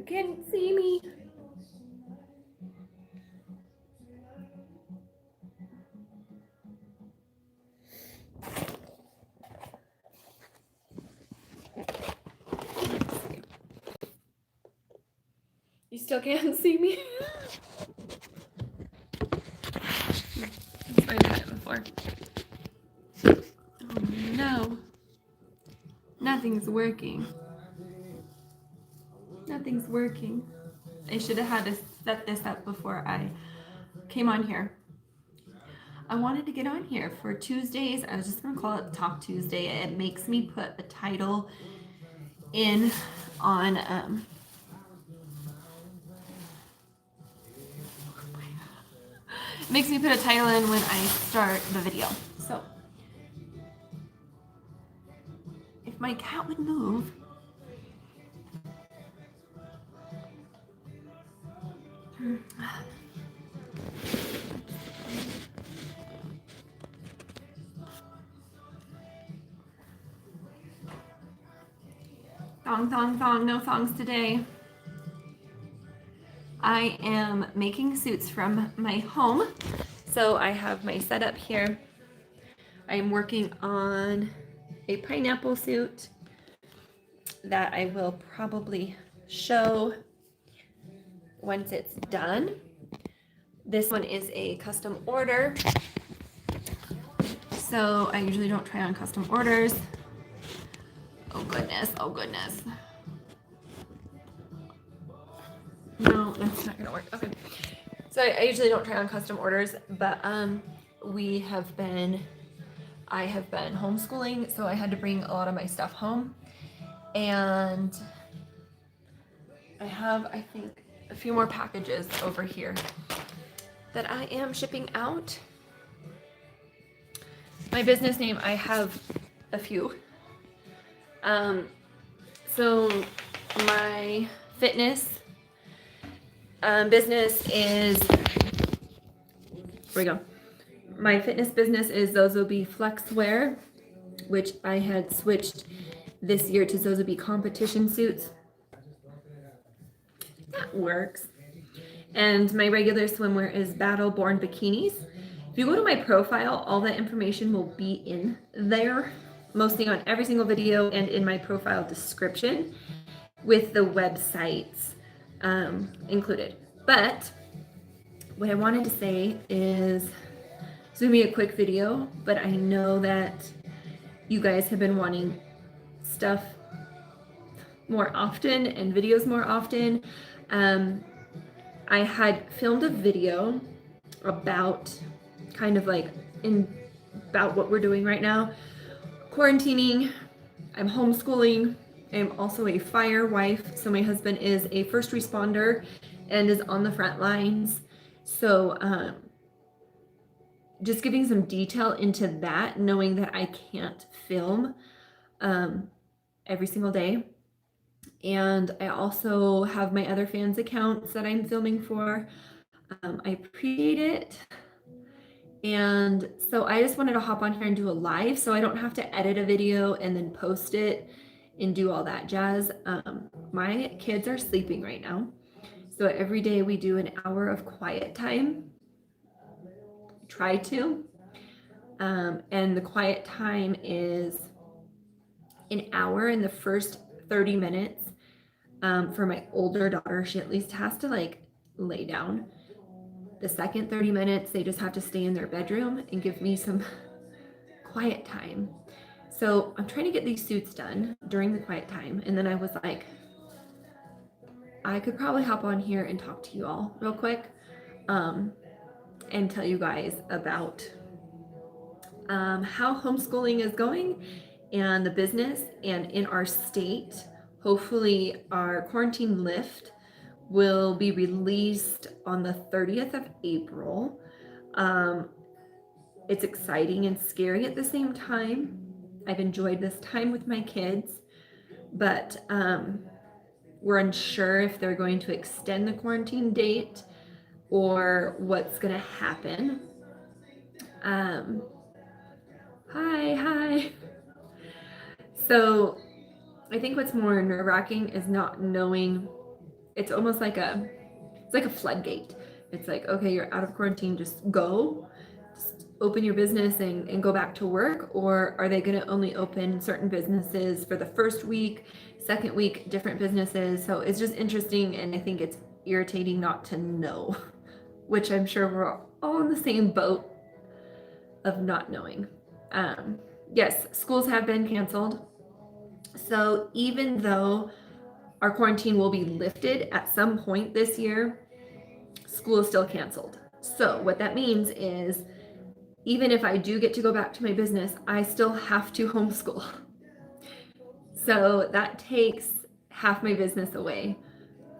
can't see me. You still can't see me? I've had it before. Oh no. Nothing's working. Nothing's working. I should have had to set this up before I came on here. I wanted to get on here for Tuesdays. I was just going to call it Talk Tuesday. It makes me put a title in on it makes me put a title in when I start the video. So if my cat would move. Thong, thong, thong, no thongs today. I am making suits from my home. So I have my setup here. I am working on a pineapple suit that I will probably show once it's done. This one is a custom order. So I usually don't try on custom orders. Oh goodness, oh goodness. No, that's not gonna work. Okay. So I usually don't try on custom orders, but I have been homeschooling, so I had to bring a lot of my stuff home. And I have, I think, a few more packages over here that I am shipping out. My business name, I have a few. So my fitness business is, here we go. My fitness business is Zozobi Flexwear, which I had switched this year to Zozobi competition suits. That works. And my regular swimwear is Battle Born Bikinis. If you go to my profile, all that information will be in there, mostly on every single video and in my profile description with the websites included. But what I wanted to say is, this will be a quick video, but I know that you guys have been wanting stuff more often and videos more often. I had filmed a video about kind of like about what we're doing right now. Quarantining, I'm homeschooling, I'm also a fire wife. So my husband is a first responder and is on the front lines. So just giving some detail into that, knowing that I can't film every single day. And I also have my other fans accounts that I'm filming for. I appreciate it. And so I just wanted to hop on here and do a live so I don't have to edit a video and then post it and do all that jazz. My kids are sleeping right now. So every day we do an hour of quiet time. Try to. And the quiet time is an hour in the first 30 minutes. For my older daughter, she at least has to like lay down. The second 30 minutes, they just have to stay in their bedroom and give me some quiet time. So I'm trying to get these suits done during the quiet time. And then I was like, I could probably hop on here and talk to you all real quick and tell you guys about how homeschooling is going and the business. And in our state, hopefully our quarantine lift will be released on the 30th of April. It's exciting and scary at the same time. I've enjoyed this time with my kids, but we're unsure if they're going to extend the quarantine date or what's going to happen. Hi. So I think what's more nerve-wracking is not knowing it's almost like it's like a floodgate. It's like, okay, you're out of quarantine, just go, just open your business and go back to work. Or are they going to only open certain businesses for the first week, second week, different businesses? So it's just interesting. And I think it's irritating not to know, which I'm sure we're all in the same boat of not knowing. Yes, schools have been canceled. So even though our quarantine will be lifted at some point this year, school is still canceled. So what that means is even if I do get to go back to my business, I still have to homeschool. So that takes half my business away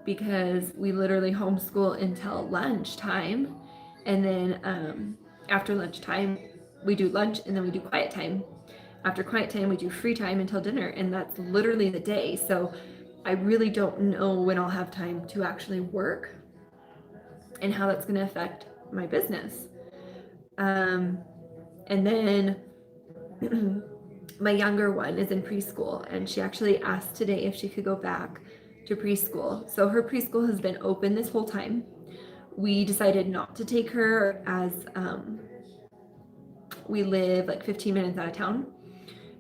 because we literally homeschool until lunchtime. And then after lunchtime, we do lunch and then we do quiet time. After quiet time, we do free time until dinner. And that's literally the day. So I really don't know when I'll have time to actually work and how that's going to affect my business. And then my younger one is in preschool, and she actually asked today if she could go back to preschool. So her preschool has been open this whole time. We decided not to take her as we live like 15 minutes out of town.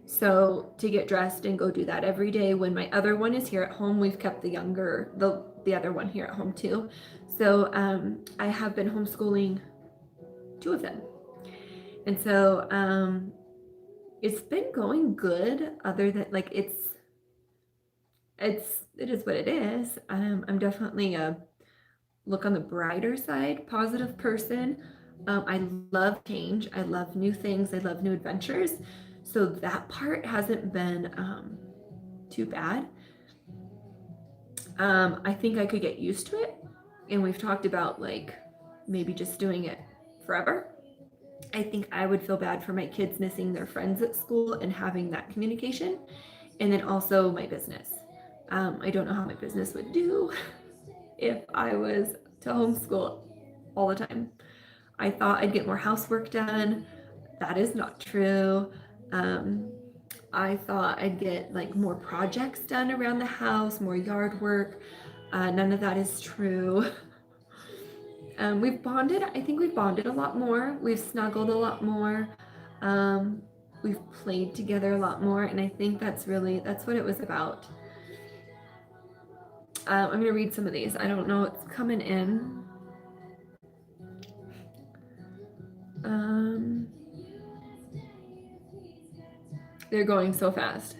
So to get dressed and go do that every day when my other one is here at home, we've kept the other one here at home too. So I have been homeschooling two of them. And so it's been going good, other than like it is what it is. I'm definitely a look on the brighter side, positive person. I love change. I love new things. I love new adventures. So that part hasn't been too bad. I think I could get used to it. And we've talked about like maybe just doing it forever. I think I would feel bad for my kids missing their friends at school and having that communication. And then also my business. I don't know how my business would do if I was to homeschool all the time. I thought I'd get more housework done. That is not true. I thought I'd get like more projects done around the house, more yard work. None of that is true. We've bonded. I think we've bonded a lot more. We've snuggled a lot more. We've played together a lot more, and I think that's what it was about. I'm gonna read some of these. I don't know what's coming in. They're going so fast.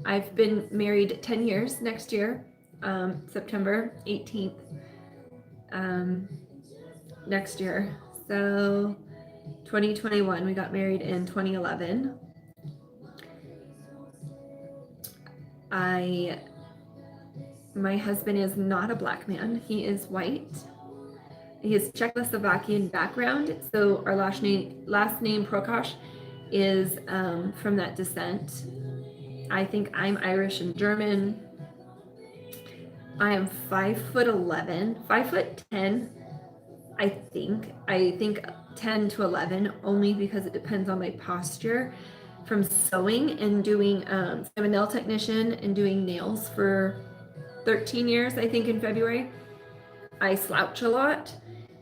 I've been married 10 years next year, September 18th. Next year. So 2021, we got married in 2011. My husband is not a black man. He is white. He has Czechoslovakian background. So our last name Prakash is from that descent. I think I'm Irish and German. I am 5'11", 5'10". I think 10 to 11, only because it depends on my posture from sewing and doing, I'm a nail technician and doing nails for 13 years, I think in February. I slouch a lot,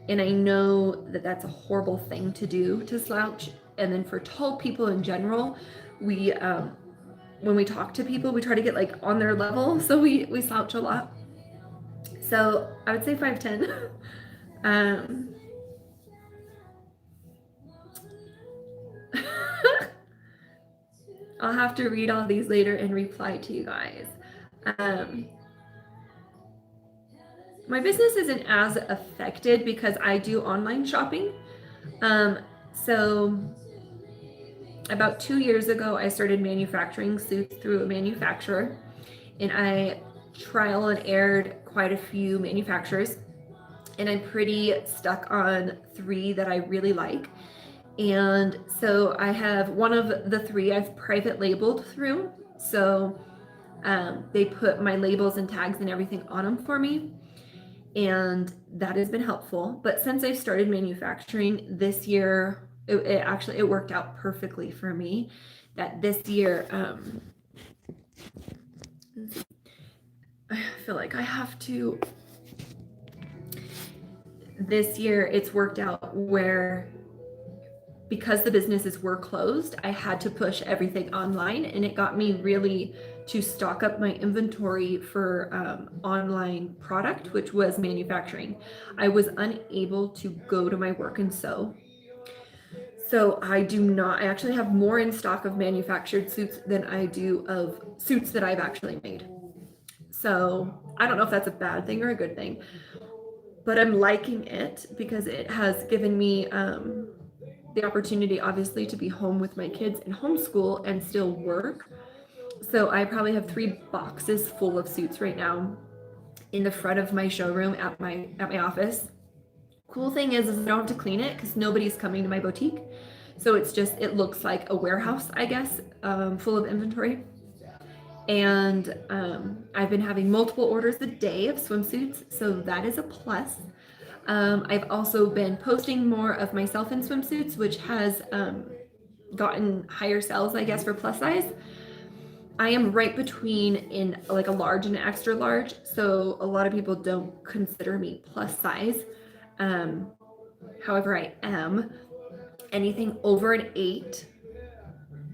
and I know that that's a horrible thing to do, to slouch. And then for tall people in general, we, when we talk to people, we try to get like on their level. So we slouch a lot. So I would say 5'10". I'll have to read all these later and reply to you guys. My business isn't as affected because I do online shopping. So about 2 years ago, I started manufacturing suits through a manufacturer, and I trial and errored quite a few manufacturers, and I'm pretty stuck on 3 that I really like. And so I have one of the 3 I've private labeled through. So they put my labels and tags and everything on them for me. And that has been helpful. But since I started manufacturing this year, it worked out perfectly for me that this year, I feel like I have to, this year it's worked out where because the businesses were closed, I had to push everything online, and it got me really to stock up my inventory for online product, which was manufacturing. I was unable to go to my work and sew. So I actually have more in stock of manufactured suits than I do of suits that I've actually made. So I don't know if that's a bad thing or a good thing, but I'm liking it because it has given me the opportunity, obviously, to be home with my kids and homeschool and still work. So I probably have 3 boxes full of suits right now in the front of my showroom at my office. Cool thing is I don't have to clean it because nobody's coming to my boutique. So it looks like a warehouse, I guess, full of inventory. And I've been having multiple orders a day of swimsuits, so that is a plus. I've also been posting more of myself in swimsuits, which has gotten higher sales, I guess, for plus size. I am right between in like a large and an extra large, so a lot of people don't consider me plus size. Um, However, I am. Anything over an 8,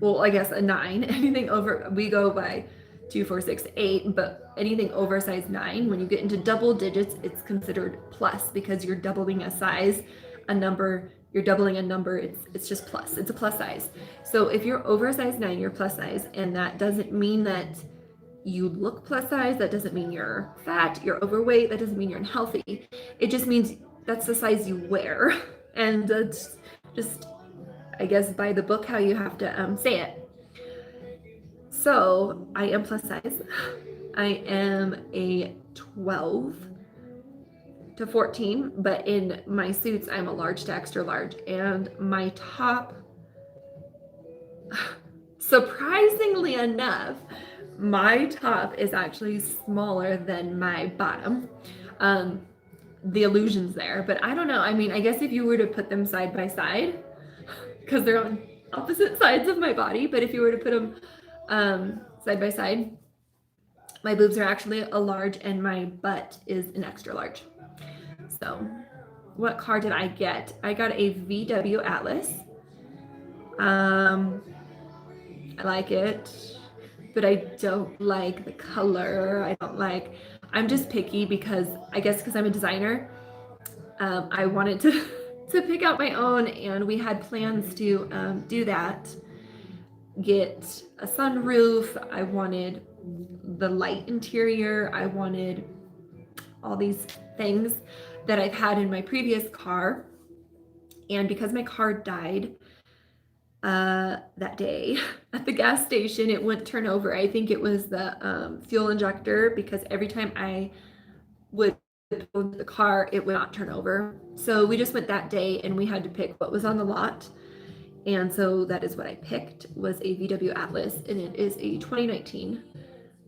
well, I guess a 9, anything over, we go by 2, 4, 6, 8, but anything over size 9, when you get into double digits, it's considered plus because you're doubling a size, a number, you're doubling a number, it's just plus, it's a plus size. So if you're over a size 9, you're plus size, and that doesn't mean that you look plus size, that doesn't mean you're fat, you're overweight, that doesn't mean you're unhealthy. It just means that's the size you wear. And that's just, I guess, by the book how you have to say it. So I am plus size. I am a 12 to 14, but in my suits, I'm a large to extra large. And my top, surprisingly enough, my top is actually smaller than my bottom. The illusion's there, but I don't know. I mean, I guess if you were to put them side by side, because they're on opposite sides of my body, but if you were to put them side by side, my boobs are actually a large and my butt is an extra large. So what car did I get? I got a VW Atlas. I like it, but I don't like the color. I'm just picky because I guess because I'm a designer, I wanted to to pick out my own, and we had plans to do that. Get a sunroof. I wanted the light interior. I wanted all these things that I've had in my previous car. And because my car died that day at the gas station, it wouldn't turn over. I think it was the fuel injector, because every time I would go into the car, it would not turn over. So we just went that day and we had to pick what was on the lot. And so that is what I picked, was a VW Atlas, and it is a 2019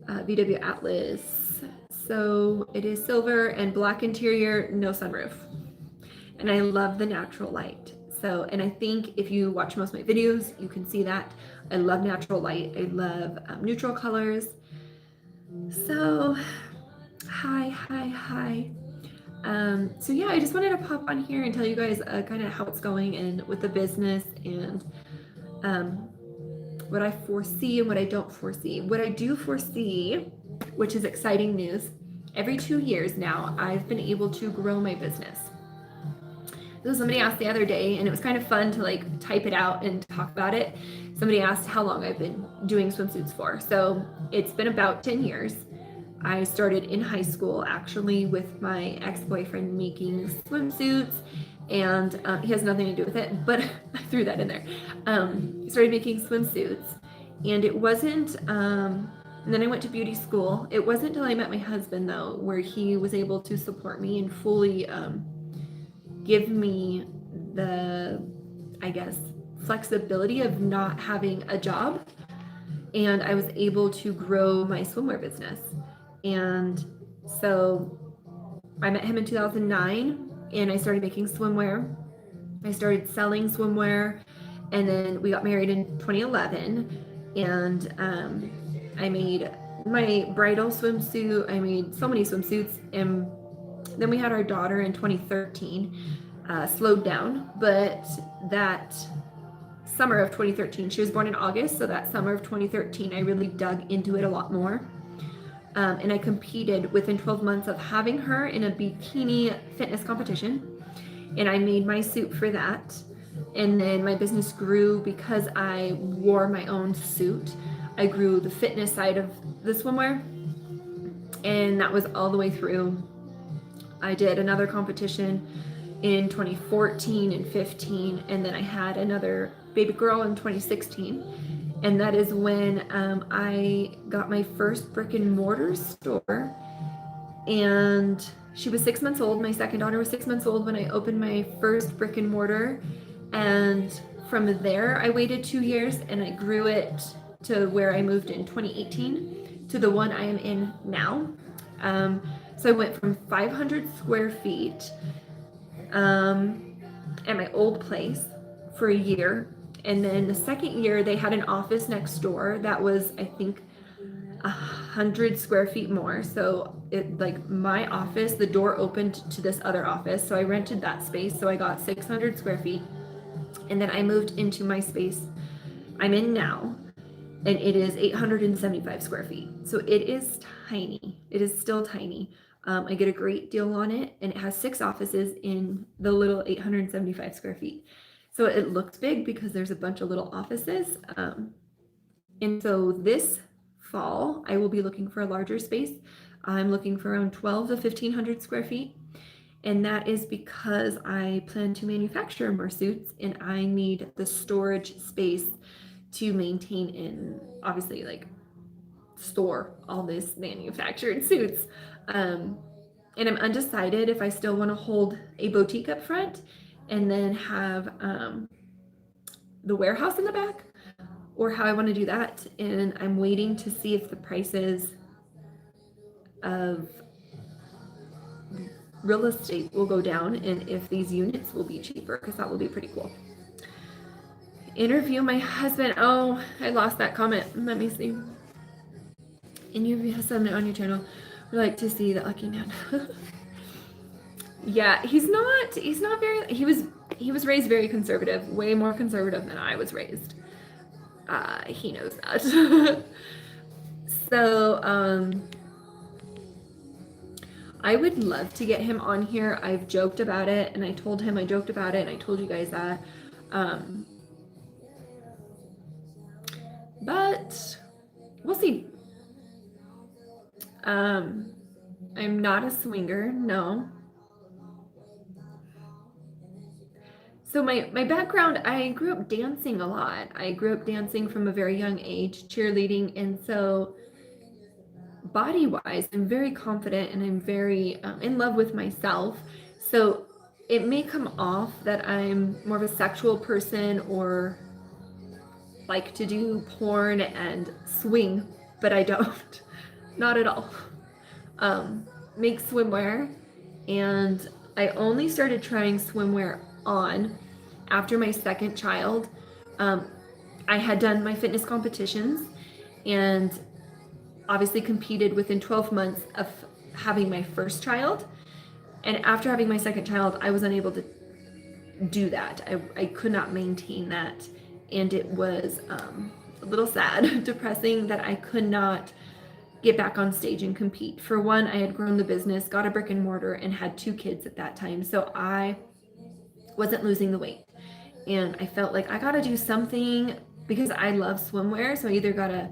VW Atlas. So it is silver and black interior, no sunroof. And I love the natural light. So, and I think if you watch most of my videos, you can see that. I love natural light. I love neutral colors. So, hi. So yeah, I just wanted to pop on here and tell you guys kind of how it's going and with the business, and what I foresee and what I don't foresee. What I do foresee, which is exciting news, every 2 years now, I've been able to grow my business. So somebody asked the other day, and it was kind of fun to like type it out and talk about it. Somebody asked how long I've been doing swimsuits for. So it's been about 10 years. I started in high school, actually, with my ex-boyfriend making swimsuits, and he has nothing to do with it, but I threw that in there. Started making swimsuits, and it wasn't, and then I went to beauty school. It wasn't until I met my husband, though, where he was able to support me and fully give me the, I guess, flexibility of not having a job. And I was able to grow my swimwear business. And so I met him in 2009, and I started making swimwear. I started selling swimwear, and then we got married in 2011. And I made my bridal swimsuit. I made so many swimsuits, and then we had our daughter in 2013. Slowed down, but that summer of 2013, she was born in August, so that summer of 2013, I really dug into it a lot more. And I competed within 12 months of having her in a bikini fitness competition, and I made my suit for that. And then my business grew because I wore my own suit. I grew the fitness side of the swimwear, and that was all the way through. I did another competition in 2014 and 15, and then I had another baby girl in 2016. And that is when I got my first brick and mortar store. And she was 6 months old. My second daughter was 6 months old when I opened my first brick and mortar. And from there, I waited 2 years and I grew it to where I moved in 2018 to the one I am in now. So I went from 500 square feet at my old place for a year. And then the second year, they had an office next door that was, I think, 100 square feet more. So it, like, my office, the door opened to this other office. So I rented that space. So I got 600 square feet. And then I moved into my space I'm in now, and it is 875 square feet. So it is tiny. It is still tiny. I get a great deal on it, and it has 6 offices in the little 875 square feet. So it looks big because there's a bunch of little offices. And so this fall, I will be looking for a larger space. I'm looking for around 12 to 1500 square feet. And that is because I plan to manufacture more suits, and I need the storage space to maintain and obviously like store all this manufactured suits. And I'm undecided if I still want to hold a boutique up front and then have the warehouse in the back, or how I want to do that. And I'm waiting to see if the prices of real estate will go down and if these units will be cheaper, because that will be pretty cool. Interview my husband. Oh, I lost that comment. Let me see. Interview your husband on your channel. We like to see that lucky man. Yeah, he's not very, he was raised very conservative, way more conservative than I was raised. He knows that. So, I would love to get him on here. I've joked about it, and I told him I joked about it, and I told you guys that. But we'll see. I'm not a swinger, no. So my background, I grew up dancing a lot. I grew up dancing from a very young age, cheerleading, and so body-wise, I'm very confident and I'm very in love with myself. So it may come off that I'm more of a sexual person or like to do porn and swing, but I don't. Not at all. Make swimwear, and I only started trying swimwear on after my second child. I had done my fitness competitions and obviously competed within 12 months of having my first child. And after having my second child, I was unable to do that. I could not maintain that. And it was a little sad, depressing that I could not get back on stage and compete. For one, I had grown the business, got a brick and mortar, and had 2 kids at that time. So I wasn't losing the weight. And I felt like I got to do something because I love swimwear. So I either got to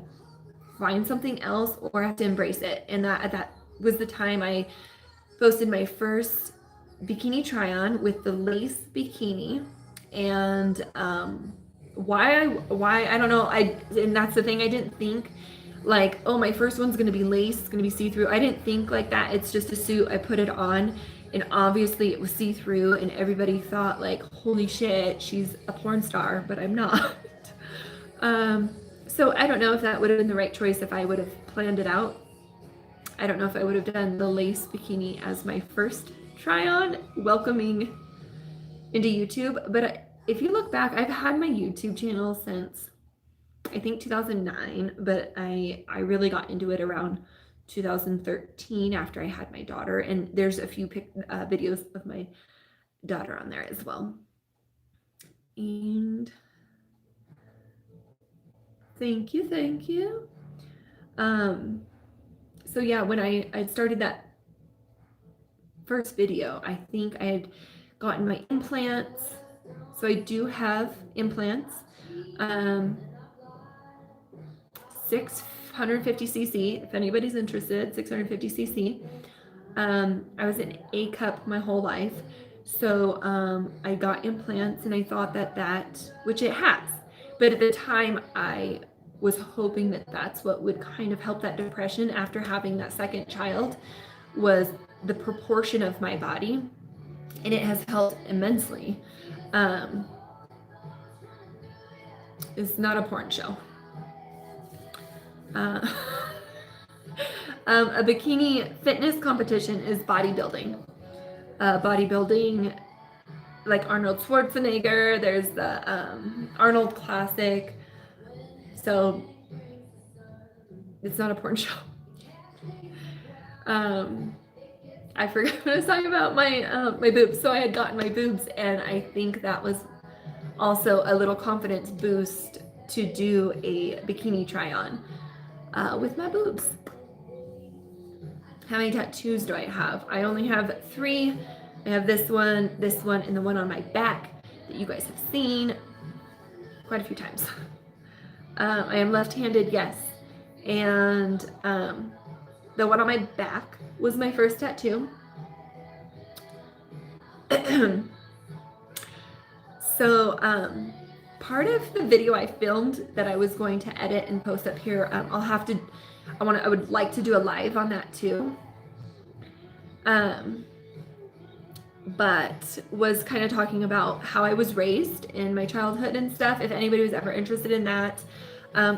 find something else or I have to embrace it. And that was the time I posted my first bikini try on with the lace bikini. And why I don't know. And that's the thing, I didn't think like, oh, my first one's gonna be lace, it's gonna be see-through. I didn't think like that. It's just a suit. I put it on, and obviously it was see-through, and everybody thought like, holy shit, she's a porn star, but I'm not. So I don't know if that would have been the right choice if I would have planned it out. I don't know if I would have done the lace bikini as my first try on, welcoming into YouTube. But if you look back, I've had my YouTube channel since I think 2009, but I really got into it around 2013 after I had my daughter, and there's a few videos of my daughter on there as well. And thank you, thank you. So yeah, when I started that first video, I think I had gotten my implants. So I do have implants. 650cc, if anybody's interested, 650cc. I was an A cup my whole life. So I got implants and I thought that, which it has, but at the time I was hoping that that's what would kind of help that depression after having that second child, was the proportion of my body, and it has helped immensely. It's not a porn show. Uh, a bikini fitness competition is bodybuilding. Bodybuilding, like Arnold Schwarzenegger, there's the Arnold Classic. So it's not a porn show. I forgot what I was talking about, my boobs. So I had gotten my boobs, and I think that was also a little confidence boost to do a bikini try on with my boobs. How many tattoos do I have? I only have 3. I have this one, and the one on my back that you guys have seen quite a few times. I am left-handed, yes. And the one on my back was my first tattoo. So part of the video I filmed that I was going to edit and post up here, I would like to do a live on that too. But was kind of talking about how I was raised in my childhood and stuff, if anybody was ever interested in that.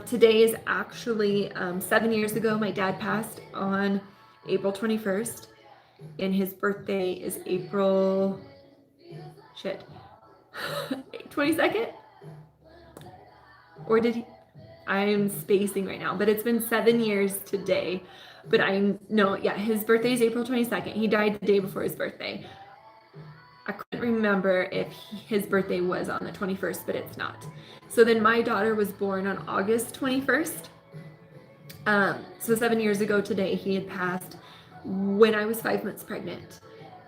Today is actually 7 years ago. My dad passed on April 21st, and his birthday is April 22nd? Or did he? I'm spacing right now, but it's been 7 years today. But his birthday is April 22nd. He died the day before his birthday. I couldn't remember if his birthday was on the 21st, but it's not. So then my daughter was born on August 21st. So 7 years ago today, he had passed when I was 5 months pregnant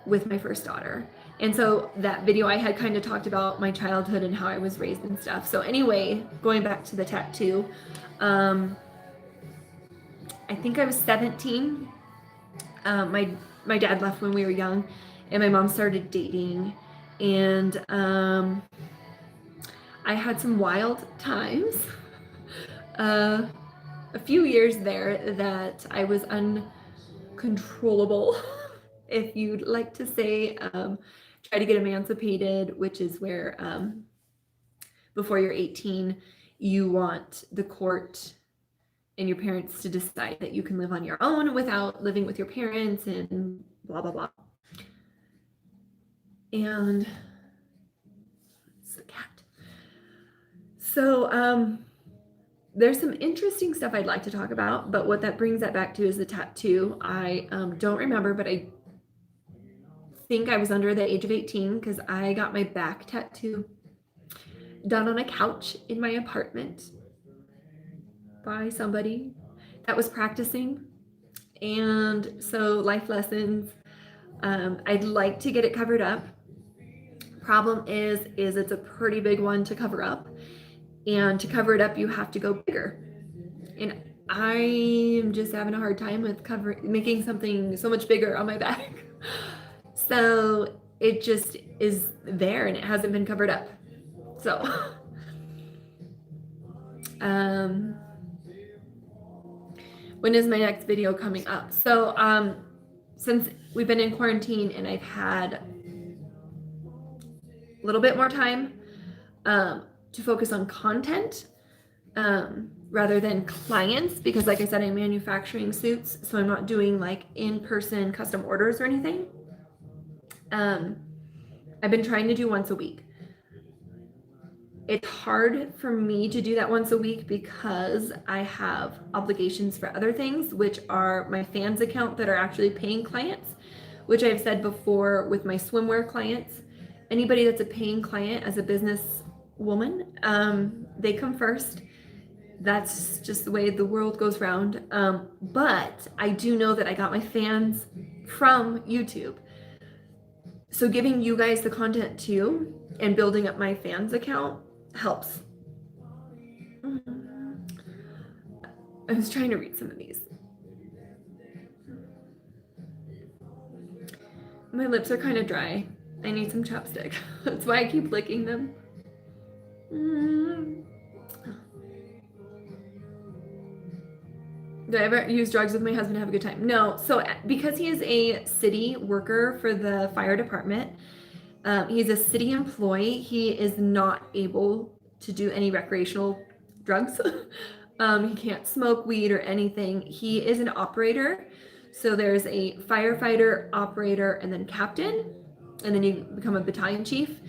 with my first daughter. And so that video, I had kind of talked about my childhood and how I was raised and stuff. So anyway, going back to the tattoo, I think I was 17. My dad left when we were young, and my mom started dating, and I had some wild times. A few years there that I was uncontrollable, if you'd like to say. Try to get emancipated, which is where before you're 18, you want the court and your parents to decide that you can live on your own without living with your parents and blah, blah, blah. And it's the cat. So there's some interesting stuff I'd like to talk about, but what that brings that back to is the tattoo. I don't remember, but I think I was under the age of 18 because I got my back tattoo done on a couch in my apartment by somebody that was practicing. And so life lessons, I'd like to get it covered up. Problem is it's a pretty big one to cover up, and to cover it up you have to go bigger, and I'm just having a hard time with making something so much bigger on my back. So it just is there and it hasn't been covered up. So when is my next video coming up? So since we've been in quarantine and I've had a little bit more time to focus on content rather than clients, because like I said, I'm manufacturing suits, so I'm not doing like in-person custom orders or anything. I've been trying to do once a week. It's hard for me to do that once a week because I have obligations for other things, which are my fans account that are actually paying clients, which I've said before with my swimwear clients. Anybody that's a paying client as a business woman, they come first. That's just the way the world goes round. But I do know that I got my fans from YouTube. So giving you guys the content too and building up my fans account helps. I was trying to read some of these. My lips are kind of dry. I need some chapstick. That's why I keep licking them. Did I ever use drugs with my husband to have a good time? No. So because he is a city worker for the fire department, he's a city employee. He is not able to do any recreational drugs. He can't smoke weed or anything. He is an operator. So there's a firefighter, operator, and then captain. And then you become a battalion chief.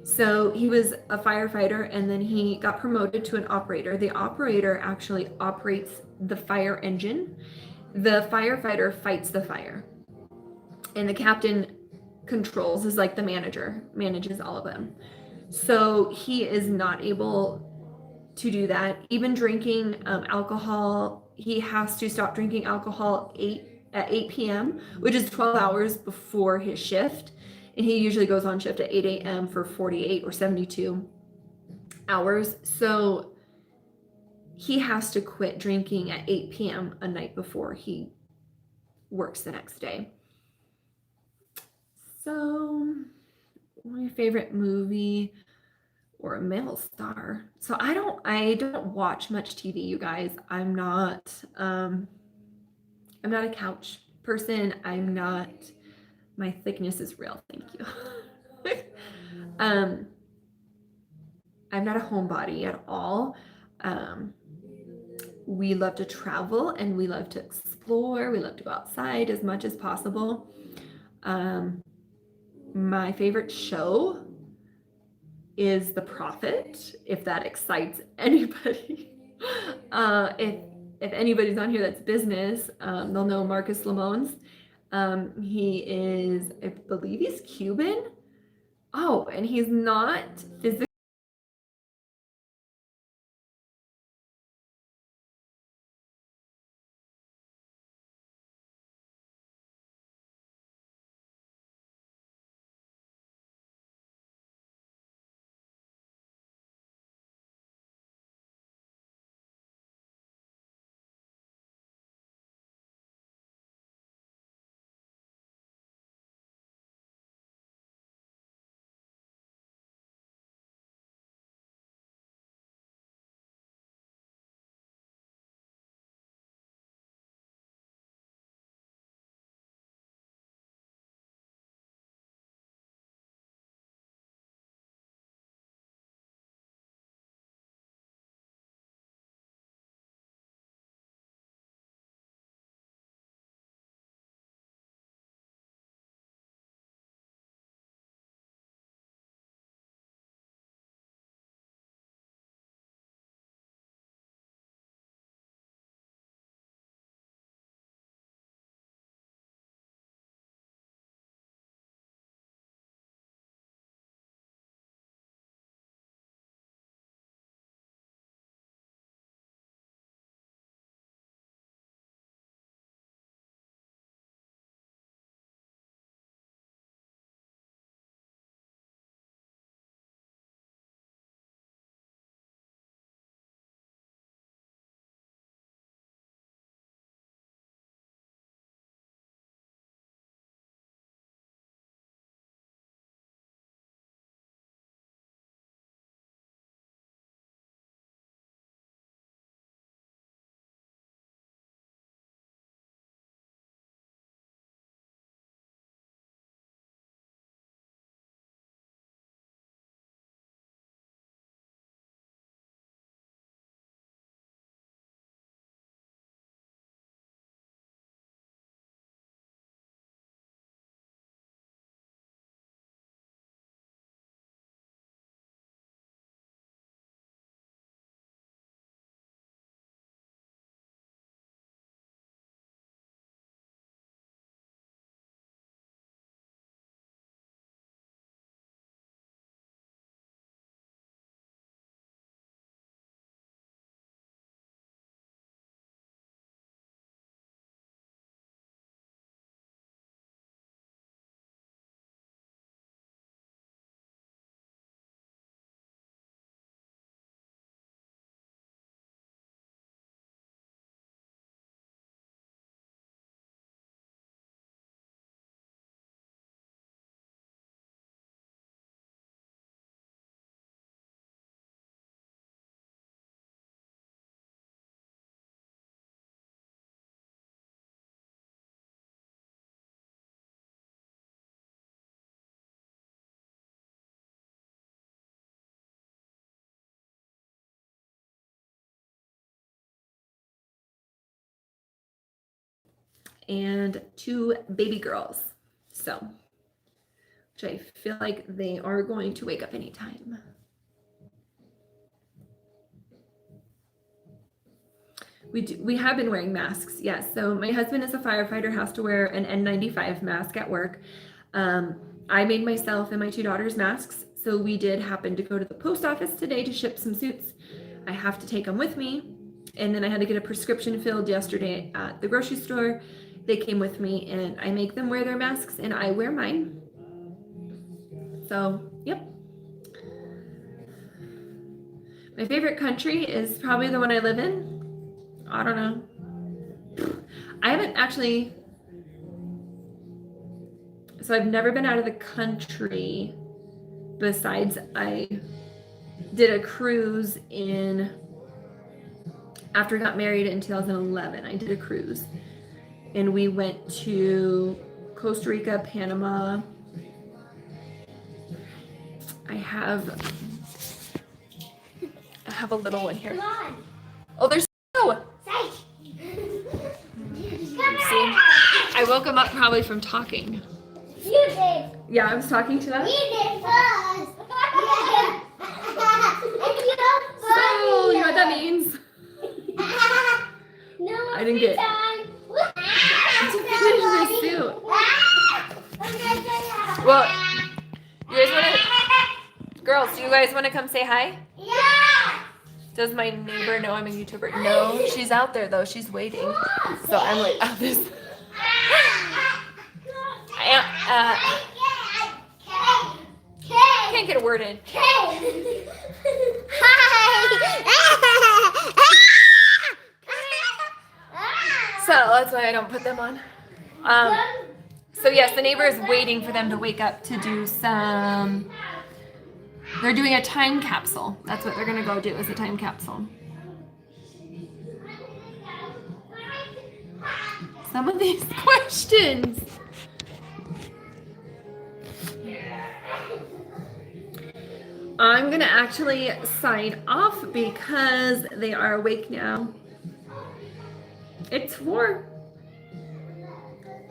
So he was a firefighter and then he got promoted to an operator. The operator actually operates the fire engine. The firefighter fights the fire. And the captain controls, is like the manager, manages all of them. So he is not able to do that. Even drinking alcohol, he has to stop drinking alcohol at 8 p.m., which is 12 hours before his shift. And he usually goes on shift at 8 a.m. for 48 or 72 hours. So he has to quit drinking at 8 p.m. a night before he works the next day. So, my favorite movie or a male star. So I don't watch much TV, you guys. I'm not a couch person. My thickness is real, thank you. um I'm not a homebody at all. Um we love to travel and we love to explore. We love to go outside as much as possible. My favorite show is The Prophet, if that excites anybody. If anybody's on here that's business, they'll know Marcus Lemones. He is, I believe he's Cuban. Oh, and he's not physically and 2 baby girls. So, which I feel like they are going to wake up anytime. We have been wearing masks, yes. So my husband is a firefighter, has to wear an N95 mask at work. I made myself and my 2 daughters masks. So we did happen to go to the post office today to ship some suits. I have to take them with me. And then I had to get a prescription filled yesterday at the grocery store. They came with me, and I make them wear their masks and I wear mine. So, yep. My favorite country is probably the one I live in. I don't know. I haven't actually, so I've never been out of the country besides I did a cruise after I got married in 2011. I did a cruise and we went to Costa Rica, Panama. I have a little one here. Oh, there's two. See, I woke him up probably from talking. You did. Yeah, I was talking to them. We did first. So, you know what that means? No, I didn't get to finish this suit. Well, you guys want to, girls, do you guys want to come say hi? Yeah. Does my neighbor know I'm a YouTuber? No, she's out there though. She's waiting. So I'm like, oh, this. Can't get a word in. So that's why I don't put them on. So yes, the neighbor is waiting for them to wake up to do some. They're doing a time capsule. That's what they're gonna go do, is a time capsule. Some of these questions. I'm gonna actually sign off because they are awake now. It's 4.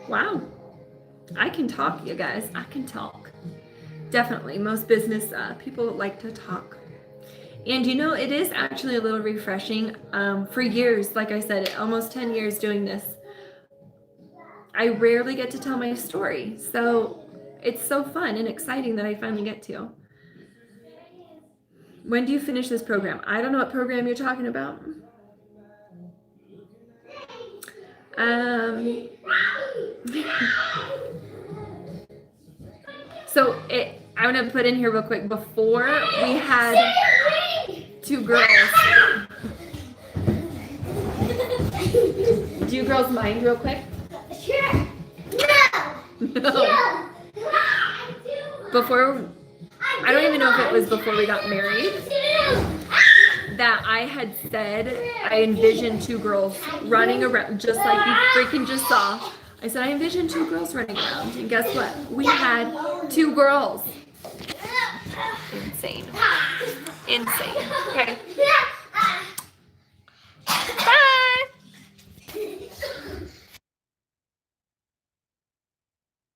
Wow. I can talk, you guys. I can talk. Definitely. Most business people like to talk. And you know, it is actually a little refreshing. For years, like I said, almost 10 years doing this, I rarely get to tell my story. So it's so fun and exciting that I finally get to. When do you finish this program? I don't know what program you're talking about. So I'm gonna put in here real quick. Before we had 2 girls. Do you girls mind real quick? Sure. No. Before, I don't even know if it was before we got married, that I had said I envisioned 2 girls running around just like you freaking just saw. I said I envisioned 2 girls running around, and guess what? We had 2 girls. Insane. Insane. Okay.